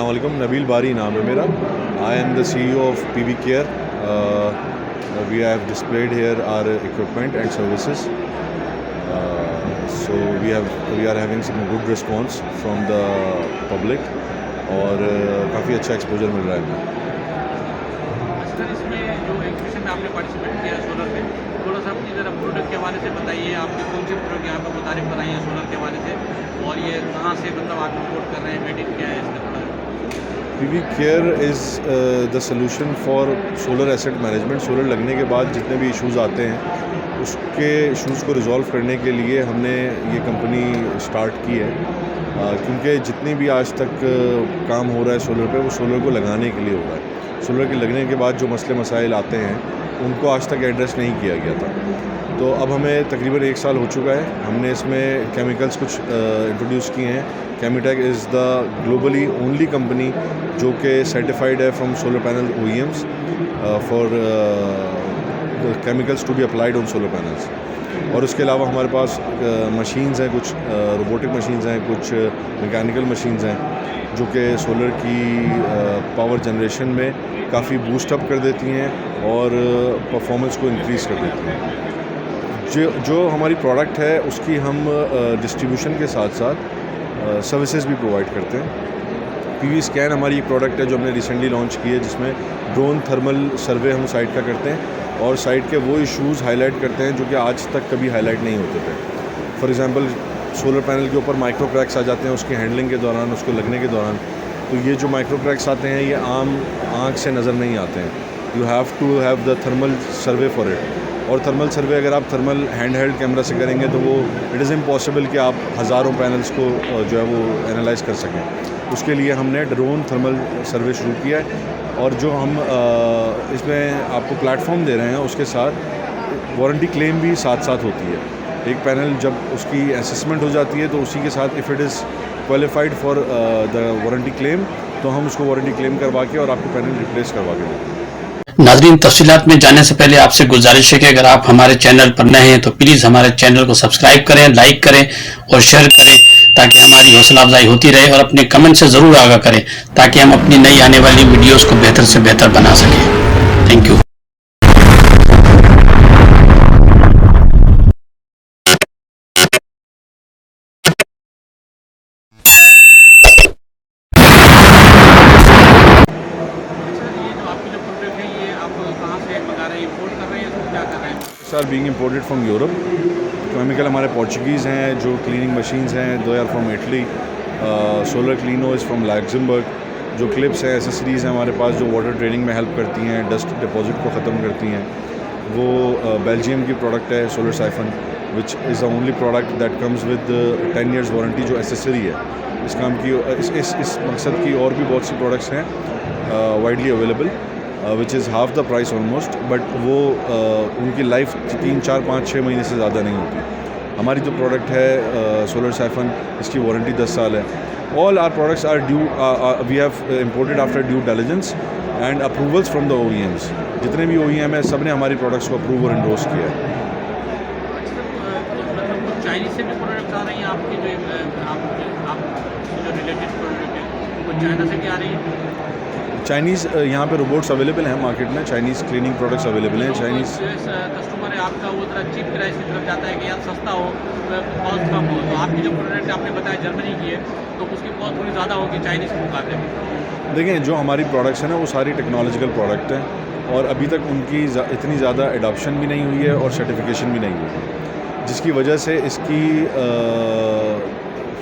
अस्सलामुअलैकुम, नबील बारी नाम है मेरा। I am the CEO of PV Care. We have displayed here our equipment and services. So we are having some good response from the public और काफ़ी अच्छा exposure मिल रहा है। सर, इसमें जो एग्जीबिशन में आपने पार्टिसिपेट किया है सोलर में, थोड़ा सा अपनी ज़रा प्रोडक्ट के हवाले से बताइए। आपके कौन से प्रोडक्ट यहाँ पर मुतारिफ कराई हैं सोलर के हवाले से, और ये कहाँ से मतलब आप इम्पोर्ट कर रहे हैं, मेड इन क्या है इसका थोड़ा। PV Care is the solution for solar asset management. Solar लगने के बाद जितने भी इश्यूज़ आते हैं उसके इश्यूज़ को रिज़ॉल्व करने के लिए हमने ये कंपनी स्टार्ट की है, क्योंकि जितनी भी आज तक काम हो रहा है सोलर पे, वो सोलर को लगाने के लिए हो रहा है। सोलर के लगने के बाद जो मसले मसाइल आते हैं उनको आज तक एड्रेस नहीं किया गया था। तो अब हमें तकरीबन 1 साल हो चुका है। हमने इसमें केमिकल्स कुछ इंट्रोड्यूस किए हैं। Chemitech is the globally only company जो कि सर्टिफाइड है from solar panel OEMs for chemicals to be applied on solar panels. और उसके अलावा हमारे पास मशीन्स हैं, कुछ रोबोटिक मशीन्स हैं, कुछ मैकेनिकल मशीन्स हैं जो कि सोलर की पावर जनरेशन में काफ़ी बूस्ट अप कर देती हैं और परफॉर्मेंस को इंक्रीज़ कर देती हैं। जो हमारी प्रोडक्ट है उसकी हम डिस्ट्रीब्यूशन के साथ साथ सर्विसेज भी प्रोवाइड करते हैं। PV स्कैन हमारी एक प्रोडक्ट है जो हमने रिसेंटली लॉन्च की है, जिसमें ड्रोन थर्मल सर्वे हम साइट का करते हैं और साइट के वो इश्यूज़ हाईलाइट करते हैं जो कि आज तक कभी हाईलाइट नहीं होते थे। फॉर एग्ज़ाम्पल, सोलर पैनल के ऊपर माइक्रो क्रैक्स आ जाते हैं उसकी हैंडलिंग के दौरान, उसको लगने के दौरान। तो ये जो माइक्रो क्रैक्स आते हैं ये आम आँख से नज़र नहीं आते हैं। You have to have the thermal survey for it. और थर्मल सर्वे अगर आप थर्मल हैंड कैमरा से करेंगे तो वो इट इज़ इम्पॉसिबल कि आप हज़ारों पैनल्स को जो है वो एनालाइज़ कर सकें। उसके लिए हमने ड्रोन थर्मल सर्वे शुरू किया है और जो हम इसमें आपको प्लेटफॉर्म दे रहे हैं उसके साथ वारंटी क्लेम भी साथ साथ होती है। एक पैनल जब उसकी असेसमेंट हो जाती है तो उसी के साथ if it is qualified for the warranty claim तो हम उसको वारंटी क्लेम करवा के और आपको पैनल रिप्लेस करवा के देते हैं। नाज़रीन, तफसीलात में जाने से पहले आपसे गुजारिश है कि अगर आप हमारे चैनल पर नए हैं तो प्लीज़ हमारे चैनल को सब्सक्राइब करें, लाइक करें और शेयर करें ताकि हमारी हौसला अफजाई होती रहे, और अपने कमेंट से ज़रूर आगाह करें ताकि हम अपनी नई आने वाली वीडियोस को बेहतर से बेहतर बना सकें। Thank you. Are being imported from Europe. Chemical हमारे पोर्चुगीज़ हैं, जो क्लीनिंग मशीन्स हैं though are from Italy. Solar Cleano is from Luxembourg. जो क्लिप्स हैं, एसेसरीज़ हैं हमारे पास जो वाटर ड्रेनिंग में हेल्प करती हैं, डस्ट डिपॉजिट को ख़त्म करती हैं, वो बेल्जियम की प्रोडक्ट है solar siphon, which is the only product that comes with 10 years warranty जो एसेसरी है। इस काम की इस मकसद की और भी बहुत सी प्रोडक्ट्स हैं widely available, which is half the price almost, but वो उनकी लाइफ 3, 4, 5, 6 महीने से ज़्यादा नहीं होती। हमारी जो प्रोडक्ट है सोलर साइफन, इसकी वारंटी 10 साल है। All our products are due, we have imported after due diligence and approvals from the OEMs। जितने भी OEM हैं सब ने हमारी प्रोडक्ट्स को अप्रूव और इंडोर्स किया है। चाइनीज से भी प्रोडक्ट आ रही हैं आपकी, जो रिलेटेड प्रोडक्ट है वो चाइना से भी आ रही है? चाइनीज़ यहाँ पे रोबोट्स अवेलेबल हैं मार्केट में, चाइनीज़ क्लीनिंग प्रोडक्ट्स अवेलेबल हैं। चाइनीज़ कस्टमर है आपका वो ज़रा चीप प्राइस की तरफ जाता है कि यार सस्ता हो, कॉस्ट कम हो, तो आपकी जो प्रोडक्ट आपने बताया जर्मनी की है तो उसकी कॉस्ट थोड़ी ज़्यादा होगी चाइनीज़ के मुकाबले में। देखें, जो हमारी प्रोडक्ट्स हैं ना वो सारी टेक्नोलॉजिकल प्रोडक्ट हैं और अभी तक उनकी इतनी ज़्यादा एडॉप्शन भी नहीं हुई है और सर्टिफिकेशन भी नहीं हुई है, जिसकी वजह से इसकी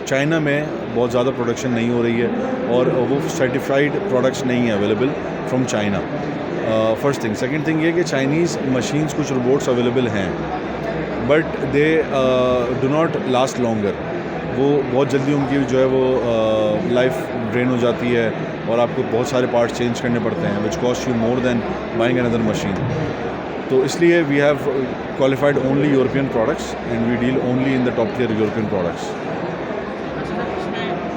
चाइना में बहुत ज़्यादा प्रोडक्शन नहीं हो रही है और वो सर्टिफाइड प्रोडक्ट्स नहीं है available from China. First thing. Second thing ये कि चाइनीज़ मशीन्स कुछ रोबोट्स अवेलेबल हैं but they do not last longer. वो बहुत जल्दी उनकी जो है वो लाइफ ड्रेन हो जाती है और आपको बहुत सारे पार्ट्स चेंज करने पड़ते हैं, which cost you more than buying another machine. तो इसलिए we have qualified only European products and we deal only in the top tier European products.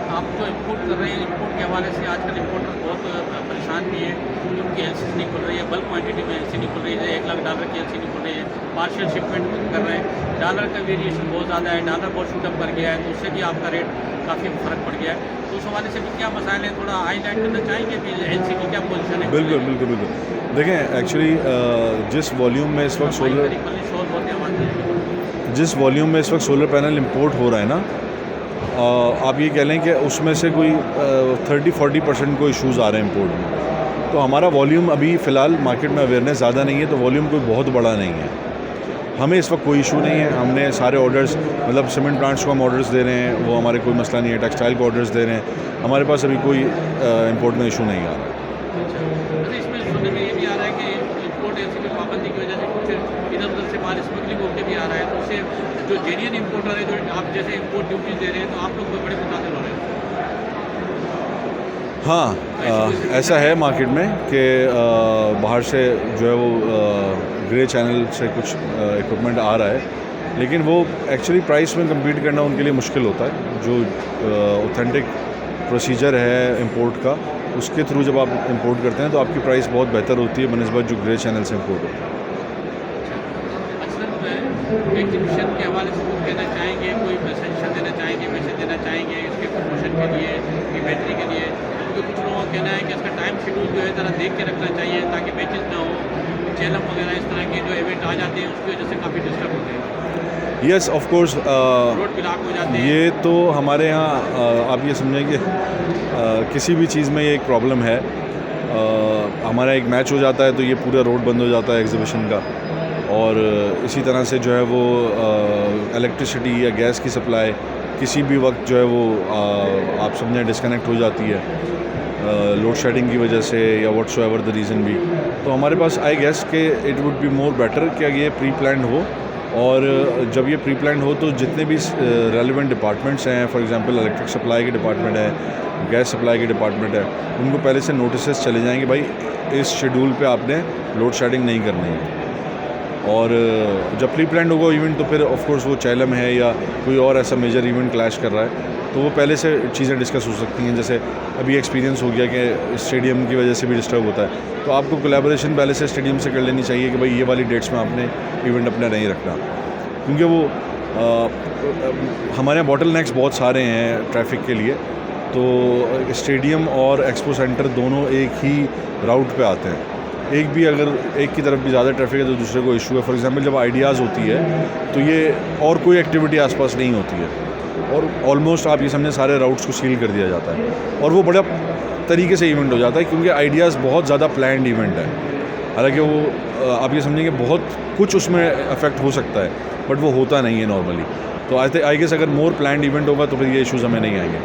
आप जो इम्पोर्ट कर रहे हैं, इम्पोर्ट के हवाले से आजकल इम्पोर्टर बहुत परेशान भी है क्योंकि एलसीसी नहीं खुल रही है, बल्क क्वांटिटी में एलसी खुल रही है, $1,00,000 की एलसी खुल रही है, पार्शियल शिपमेंट कर रहे हैं, डॉलर का वेरिएशन बहुत ज़्यादा है, डॉलर बहुत शूटअप कर गया है, तो उससे भी आपका रेट काफ़ी फ़र्क पड़ गया है। तो उस हवाले से भी क्या मसाइल है, थोड़ा हाईलाइट करना चाहेंगे कि एलसी की क्या पोजीशन है? बिल्कुल बिल्कुल बिल्कुल। देखें एक्चुअली जिस वॉल्यूम में इस वक्त जिस वॉल्यूम में इस वक्त सोलर पैनल इंपोर्ट हो रहा है ना, आप ये कह लें कि उसमें से कोई 30-40% को इश्यूज़ आ रहे हैं इंपोर्ट में। तो हमारा वॉल्यूम अभी फ़िलहाल मार्केट में अवेयरनेस ज़्यादा नहीं है, तो वॉल्यूम कोई बहुत बड़ा नहीं है। हमें इस वक्त कोई इशू नहीं है, हमने सारे ऑर्डर्स मतलब सीमेंट प्लांट्स को हम ऑर्डर्स दे रहे हैं, वो हमारे कोई मसला नहीं है, टेक्सटाइल को ऑर्डर्स दे रहे हैं, हमारे पास अभी कोई इंपोर्ट में इशू नहीं आ रहा है। अच्छा, इसमें सुनने में ये भी आ रहा है कि इंपोर्ट एलसी की पाबंदी की वजह से कुछ इधर उधर से माल स्मगलिंग होकर भी आ रहा है, तो उससे जो जेन्युइन इंपोर्टर है, जो आप जैसे इंपोर्ट ड्यूटी दे रहे हैं, तो आप लोग बड़े मुतासिर हो रहे हैं। हाँ, ऐसा है मार्केट में कि बाहर से जो है वो ग्रे चैनल से कुछ इक्विपमेंट आ रहा है, लेकिन वो एक्चुअली प्राइस में कम्पीट करना उनके लिए मुश्किल होता है। जो ऑथेंटिक प्रोसीजर है इंपोर्ट का, उसके थ्रू जब आप इंपोर्ट करते हैं तो आपकी प्राइस बहुत बेहतर होती है बनिस्बत जो ग्रे चैनल से इंपोर्ट होता है। एग्जीबिशन के हवाले से कुछ कहना चाहेंगे, कोई सजेशन देना चाहेंगे, मैसेज देना चाहेंगे इसके प्रमोशन के लिए, इन्वेंट्री के लिए? क्योंकि कुछ लोगों का कहना है कि इसका टाइम शेड्यूल जो है ज़रा देख के रखना चाहिए ताकि बैचेज ना हो, चैलम वगैरह इस तरह के जो इवेंट आ जाते हैं उसकी वजह से काफ़ी डिस्टर्ब होते हैं। Yes of course, road block हो जाते हैं। ये तो हमारे यहाँ आप ये समझें कि किसी भी चीज़ में ये एक प्रॉब्लम है। हमारा एक मैच हो जाता है तो ये पूरा रोड बंद हो जाता है एग्जीबिशन का, और इसी तरह से जो है वो इलेक्ट्रिसिटी या गैस की सप्लाई किसी भी वक्त जो है वो आप समझें डिस्कनेक्ट हो जाती है लोड शेडिंग की वजह से या व्हाट्सोएवर द रीज़न भी। तो हमारे पास आई गेस कि it would be more better कि ये प्री प्लान्ड हो, और जब ये प्री प्लान्ड हो तो जितने भी रेलिवेंट डिपार्टमेंट्स हैं, फॉर एग्जांपल इलेक्ट्रिक सप्लाई के डिपार्टमेंट है, गैस सप्लाई के डिपार्टमेंट है, उनको पहले से नोटिस चले जाएंगे भाई इस शेड्यूल पे आपने लोड शेडिंग नहीं करनी है। और जब प्री प्लान्ड होगा इवेंट तो फिर ऑफ कोर्स वो चैलम है या कोई और ऐसा मेजर इवेंट क्लैश कर रहा है तो वो पहले से चीज़ें डिस्कस हो सकती हैं। जैसे अभी एक्सपीरियंस हो गया कि स्टेडियम की वजह से भी डिस्टर्ब होता है, तो आपको कोलैबोरेशन पहले से स्टेडियम से कर लेनी चाहिए कि भाई ये वाली डेट्स में आपने इवेंट अपना नहीं रखना, क्योंकि वो हमारे यहाँ बॉटल नेक्स बहुत सारे हैं ट्रैफिक के लिए। तो स्टेडियम और एक्सपो सेंटर दोनों एक ही राउट पे आते हैं, एक भी अगर एक की तरफ भी ज़्यादा ट्रैफिक है तो दूसरे को इशू है। फॉर एग्जांपल जब आइडियाज़ होती है तो ये और कोई एक्टिविटी आसपास नहीं होती है, और ऑलमोस्ट आप ये समझें सारे राउट्स को सील कर दिया जाता है, और वो बड़ा तरीके से इवेंट हो जाता है क्योंकि आइडियाज़ बहुत ज़्यादा प्लान्ड इवेंट है। हालांकि वो आप ये समझेंगे बहुत कुछ उसमें अफेक्ट हो सकता है, बट वो होता नहीं है नॉर्मली। तो आई गेस अगर मोर प्लान्ड इवेंट होगा तो फिर ये इशूज़ हमें नहीं आएंगे।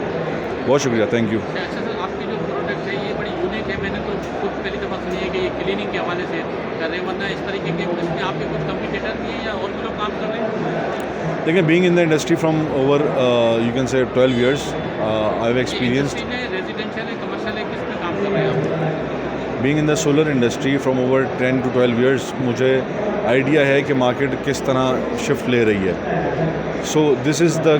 बहुत शुक्रिया, थैंक यू। अच्छा सर, आपकी जो प्रोडक्ट है ये बड़ी यूनिक है, मैंने तो खुद पहली दफ़ा सुनी है कि ये क्लीनिंग के हवाले से कर रहे हैं, वरना इस तरीके के इसमें आपके कुछ कम्पिटिटर भी हैं या और भी लोग काम कर रहे हैं? देखिए, being in the industry from over you can say 12 years, I have experienced. Residential है, कमर्शियल है, किस में काम कर रहे हैं आप? Being in the solar industry from over 10 to 12 years, मुझे आइडिया है कि मार्केट किस तरह शिफ्ट ले रही है। So this is the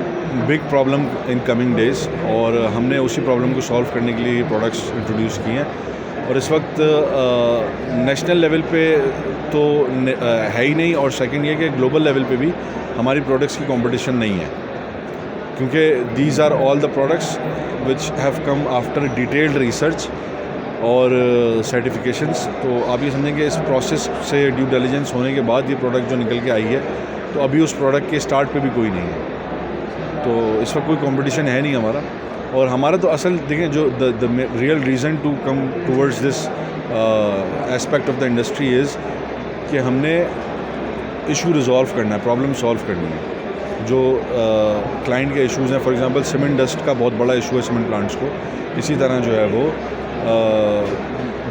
big problem in coming days, और हमने उसी प्रॉब्लम को सॉल्व करने के लिए ये प्रोडक्ट्स इंट्रोड्यूस किए हैं। और इस वक्त नेशनल लेवल पे तो है ही नहीं, और सेकंड ये कि ग्लोबल लेवल पे भी हमारी प्रोडक्ट्स की कंपटीशन नहीं है, क्योंकि these are all the products which have come after detailed research और सर्टिफिकेशंस। तो आप ये समझें कि इस प्रोसेस से ड्यू डिलिजेंस होने के बाद ये प्रोडक्ट जो निकल के आई है, तो अभी उस प्रोडक्ट के स्टार्ट पे भी कोई नहीं है, तो इस वक्त कोई कंपटीशन है नहीं हमारा। और हमारा तो असल देखें जो the real reason to come towards this aspect of the industry is कि हमने इशू रिजॉल्व करना है, प्रॉब्लम सॉल्व करनी है। जो क्लाइंट के इश्यूज़ हैं, फॉर एग्जांपल सीमेंट डस्ट का बहुत बड़ा इशू है सीमेंट प्लांट्स को, इसी तरह जो है वो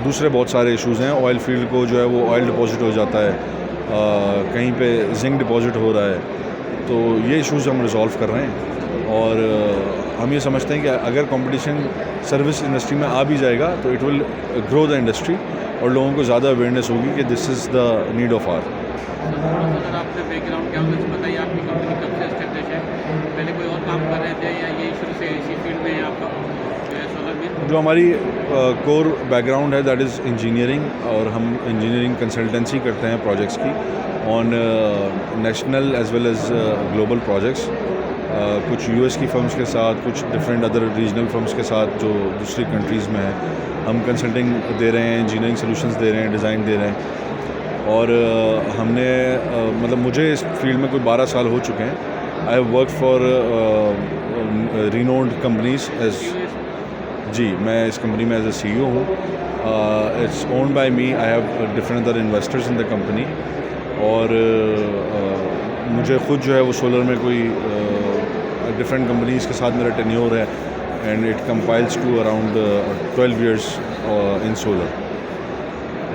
दूसरे बहुत सारे इश्यूज़ हैं। ऑयल फील्ड को जो है वो ऑयल डिपॉजिट हो जाता है, कहीं पे जिंक डिपॉजिट हो रहा है, तो ये इश्यूज़ हम रिजॉल्व कर रहे हैं। और हम ये समझते हैं कि अगर कंपटीशन सर्विस इंडस्ट्री में आ भी जाएगा तो it will grow the industry, और लोगों को ज़्यादा अवेयरनेस होगी कि this is the need of hour. अगर आपने बैकग्राउंड क्या होगा बताइए, आपकी कंपनी कब से एस्टेब्लिश है, पहले कोई और काम कर रहे थे या यही शुरू से इसी फील्ड में है आपका सोलर में? जो हमारी कोर बैकग्राउंड है दैट इज़ इंजीनियरिंग और हम इंजीनियरिंग कंसल्टेंसी करते हैं प्रोजेक्ट्स की on national as well as global projects, कुछ यूएस की फर्म्स के साथ, कुछ डिफरेंट अदर रीजनल फर्म्स के साथ जो दूसरी कंट्रीज़ में हैं, हम कंसल्टिंग दे रहे हैं, इंजीनियरिंग सॉल्यूशंस दे रहे हैं, डिज़ाइन दे रहे हैं। और हमने मतलब मुझे इस फील्ड में कोई 12 साल हो चुके हैं। I have work for renowned companies as जी, मैं इस कंपनी में एज ए CEO हूँ। It's owned by me, I have different other investors in the company. और मुझे ख़ुद जो है वो सोलर में कोई डिफरेंट कंपनीज़ के साथ मेरा टेन्योर है and it compiles to around 12 years in solar.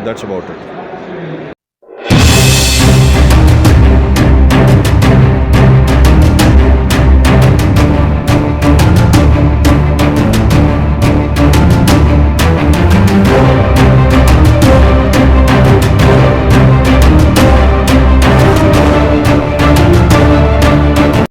That's about it.